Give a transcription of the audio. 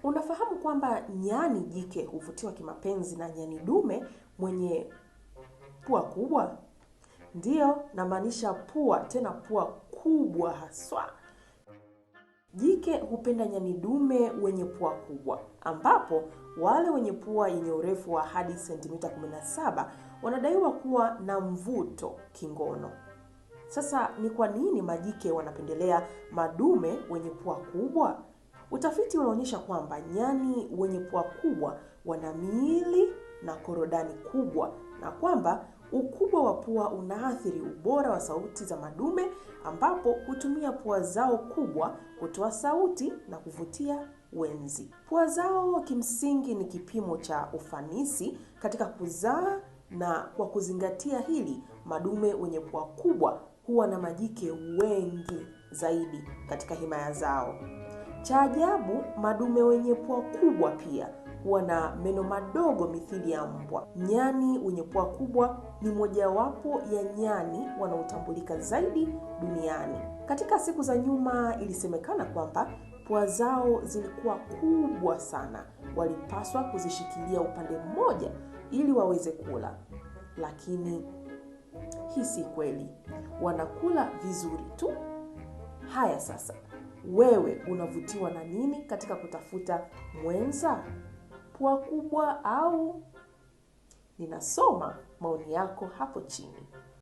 Unafahamu kwamba nyani jike huvutiwa kimapenzi na nyani dume mwenye pua kubwa? Ndiyo, namaanisha pua, tena pua kubwa haswa. Jike hupenda nyani dume wenye pua kubwa, ambapo wale wenye pua yenye urefu wa hadi sentimita 17 wanadaiwa kuwa na mvuto kingono. Sasa ni kwa nini majike wanapendelea madume wenye pua kubwa? Utafiti unaonyesha kwamba nyani wenye pua kubwa wana miili na korodani kubwa, na kwamba ukubwa wa pua unaathiri ubora wa sauti za madume, ambapo hutumia pua zao kubwa kutoa sauti na kuvutia wenzi. Pua zao kimsingi ni kipimo cha ufanisi katika kuzaa, na kwa kuzingatia hili, madume wenye pua kubwa huwa na majike wengi zaidi katika himaya zao. Cha ajabu, madume wenye pua kubwa pia huwa na meno madogo mithili ya mbwa. Nyani wenye pua kubwa ni mojawapo ya nyani wanaotambulika zaidi duniani. Katika siku za nyuma ilisemekana kwamba pua zao zilikuwa kubwa sana. Walipaswa kuzishikilia upande mmoja ili waweze kula. Lakini hii si kweli. Wanakula vizuri tu. Haya sasa, wewe unavutiwa na nini katika kutafuta mwenza? Pua kubwa au? Ninasoma maoni yako hapo chini.